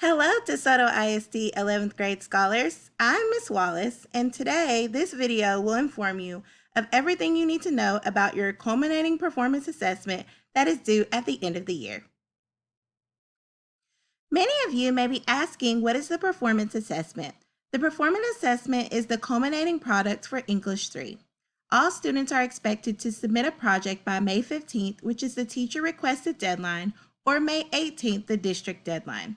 Hello, DeSoto ISD 11th grade scholars. I'm Miss Wallace, and today this video will inform you of everything you need to know about your culminating performance assessment that is due at the end of the year. Many of you may be asking, what is the performance assessment? The performance assessment is the culminating product for English 3. All students are expected to submit a project by May 15th, which is the teacher requested deadline, or May 18th, the district deadline.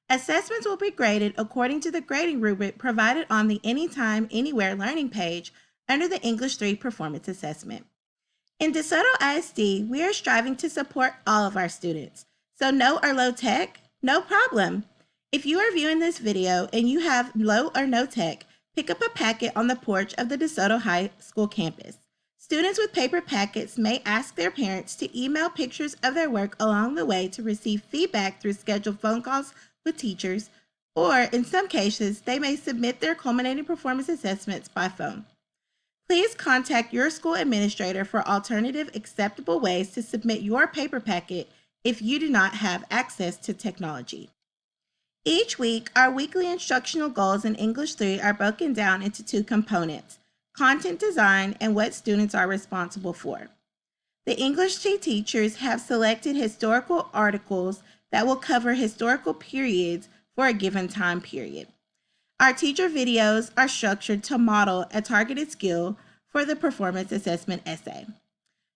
Assessments will be graded according to the grading rubric provided on the Anytime, Anywhere learning page under the English 3 performance assessment. In DeSoto ISD, we are striving to support all of our students. So no or low tech? No problem. If you are viewing this video and you have low or no tech, pick up a packet on the porch of the DeSoto High School campus. Students with paper packets may ask their parents to email pictures of their work along the way to receive feedback through scheduled phone calls with teachers, or in some cases, they may submit their culminating performance assessments by phone. Please contact your school administrator for alternative acceptable ways to submit your paper packet if you do not have access to technology. Each week, our weekly instructional goals in English 3 are broken down into two components: content design and what students are responsible for. The English 2 teachers have selected historical articles that will cover historical periods for a given time period. Our teacher videos are structured to model a targeted skill for the performance assessment essay.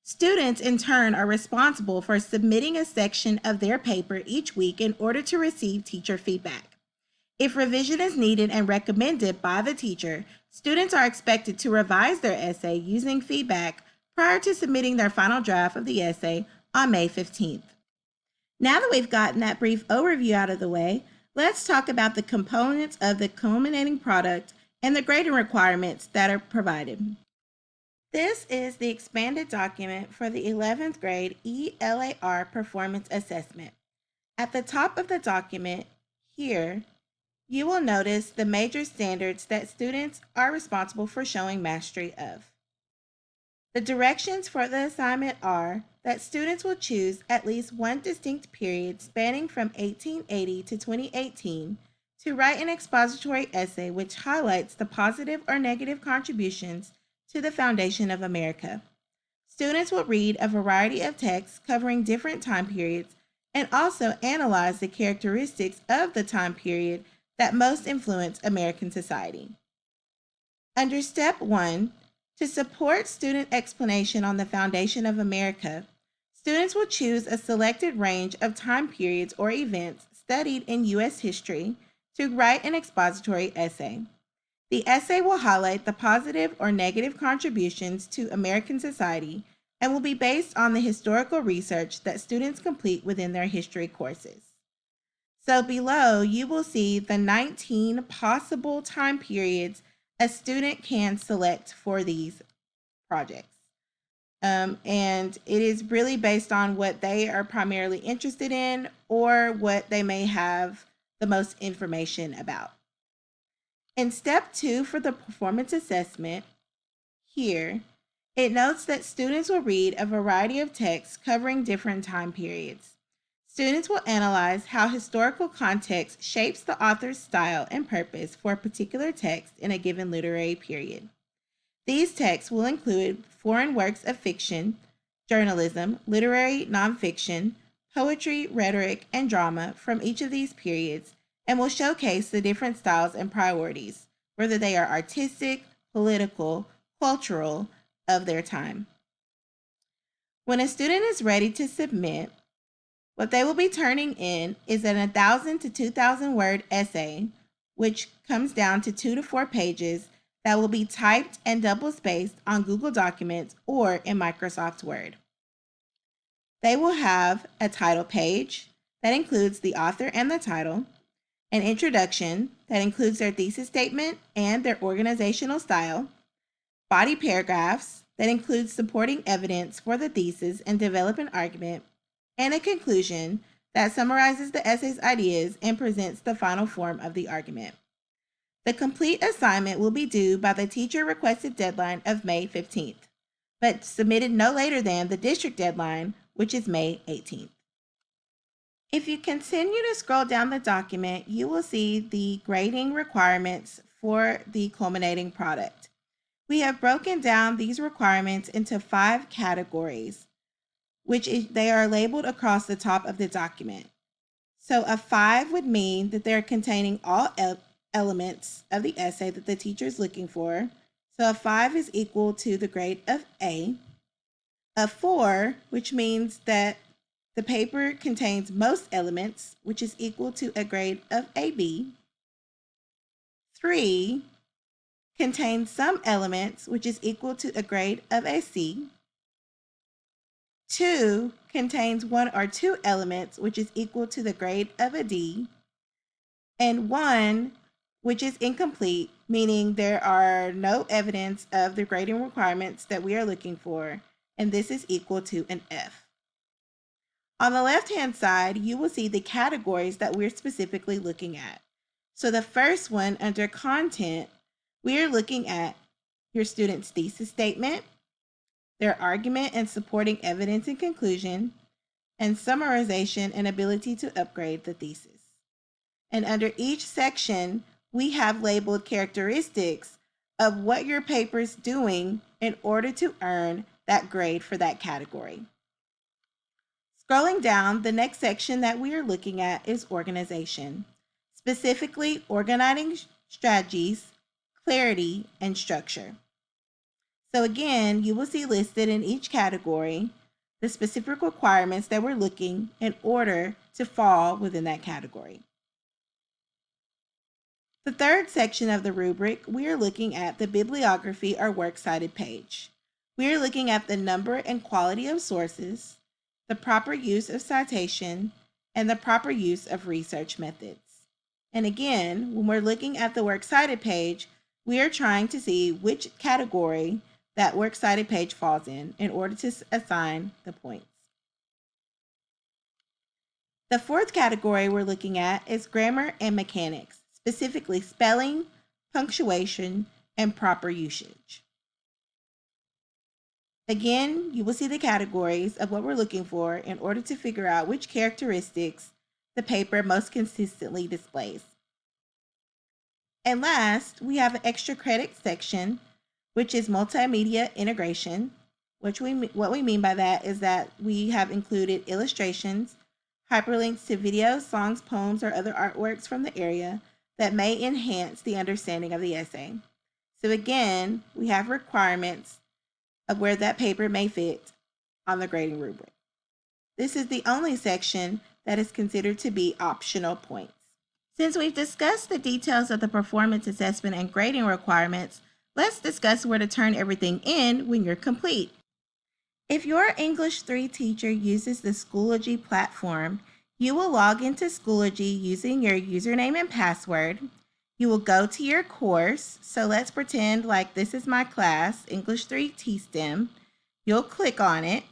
Students, in turn, are responsible for submitting a section of their paper each week in order to receive teacher feedback. If revision is needed and recommended by the teacher, students are expected to revise their essay using feedback prior to submitting their final draft of the essay on May 15th. Now that we've gotten that brief overview out of the way, let's talk about the components of the culminating product and the grading requirements that are provided. This is the expanded document for the 11th grade ELAR performance assessment. At the top of the document, here, you will notice the major standards that students are responsible for showing mastery of. The directions for the assignment are that students will choose at least one distinct period spanning from 1880 to 2018 to write an expository essay which highlights the positive or negative contributions to the foundation of America. Students will read a variety of texts covering different time periods and also analyze the characteristics of the time period that most influence American society. Under Step 1, to support student explanation on the foundation of America, students will choose a selected range of time periods or events studied in U.S. history to write an expository essay. The essay will highlight the positive or negative contributions to American society and will be based on the historical research that students complete within their history courses. So below, you will see the 19 possible time periods a student can select for these projects. And it is really based on what they are primarily interested in or what they may have the most information about. In Step 2 for the performance assessment, here, it notes that students will read a variety of texts covering different time periods. Students will analyze how historical context shapes the author's style and purpose for a particular text in a given literary period. These texts will include foreign works of fiction, journalism, literary nonfiction, poetry, rhetoric, and drama from each of these periods, and will showcase the different styles and priorities, whether they are artistic, political, cultural, of their time. When a student is ready to submit, what they will be turning in is an 1,000 to 2,000 word essay, which comes down to 2 to 4 pages that will be typed and double spaced on Google Documents or in Microsoft Word. They will have a title page that includes the author and the title, an introduction that includes their thesis statement and their organizational style, body paragraphs that includes supporting evidence for the thesis and develop an argument, and a conclusion that summarizes the essay's ideas and presents the final form of the argument. The complete assignment will be due by the teacher requested deadline of May 15th, but submitted no later than the district deadline, which is May 18th. If you continue to scroll down the document, you will see the grading requirements for the culminating product. We have broken down these requirements into 5 categories, they are labeled across the top of the document. So a 5 would mean that they're containing all elements of the essay that the teacher is looking for. So a 5 is equal to the grade of A. A 4, which means that the paper contains most elements, which is equal to a grade of AB. 3 contains some elements, which is equal to a grade of a C. 2 contains 1 or 2 elements, which is equal to the grade of a D. And 1, which is incomplete, meaning there are no evidence of the grading requirements that we are looking for, and this is equal to an F. On the left-hand side, you will see the categories that we're specifically looking at. So the first one, under content, we are looking at your student's thesis statement, their argument and supporting evidence and conclusion, and summarization and ability to upgrade the thesis. And under each section, we have labeled characteristics of what your paper is doing in order to earn that grade for that category. Scrolling down, the next section that we are looking at is organization, specifically organizing strategies, clarity, and structure. So again, you will see listed in each category the specific requirements that we're looking in order to fall within that category. The third section of the rubric, we are looking at the bibliography or works cited page. We are looking at the number and quality of sources, the proper use of citation, and the proper use of research methods. And again, when we're looking at the works cited page, we are trying to see which category that works cited page falls in order to assign the points. The fourth category we're looking at is grammar and mechanics, specifically spelling, punctuation, and proper usage. Again, you will see the categories of what we're looking for in order to figure out which characteristics the paper most consistently displays. And last, we have an extra credit section, which is multimedia integration, what we mean by that is that we have included illustrations, hyperlinks to videos, songs, poems, or other artworks from the area that may enhance the understanding of the essay. So again, we have requirements of where that paper may fit on the grading rubric. This is the only section that is considered to be optional points. Since we've discussed the details of the performance assessment and grading requirements, let's discuss where to turn everything in when you're complete. If your English 3 teacher uses the Schoology platform, you will log into Schoology using your username and password. You will go to your course. So let's pretend like this is my class, English 3 T-STEM. You'll click on it.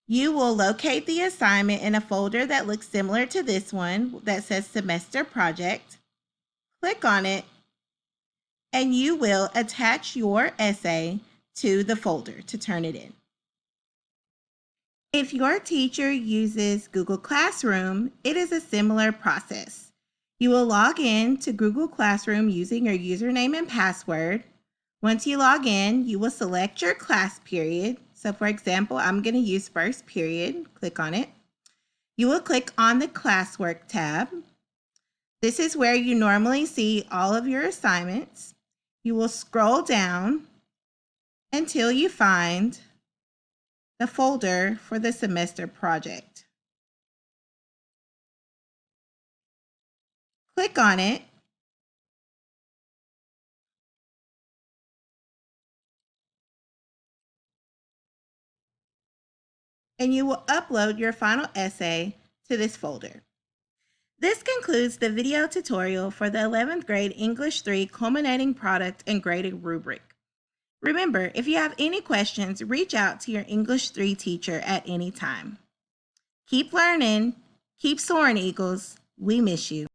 You will locate the assignment in a folder that looks similar to this one that says Semester Project. Click on it, and you will attach your essay to the folder to turn it in. If your teacher uses Google Classroom, it is a similar process. You will log in to Google Classroom using your username and password. Once you log in, you will select your class period. So for example, I'm going to use first period. Click on it. You will click on the classwork tab. This is where you normally see all of your assignments. You will scroll down until you find the folder for the semester project. Click on it. And you will upload your final essay to this folder. This concludes the video tutorial for the 11th grade English 3 culminating product and grading rubric. Remember, if you have any questions, reach out to your English 3 teacher at any time. Keep learning, keep soaring, Eagles. We miss you.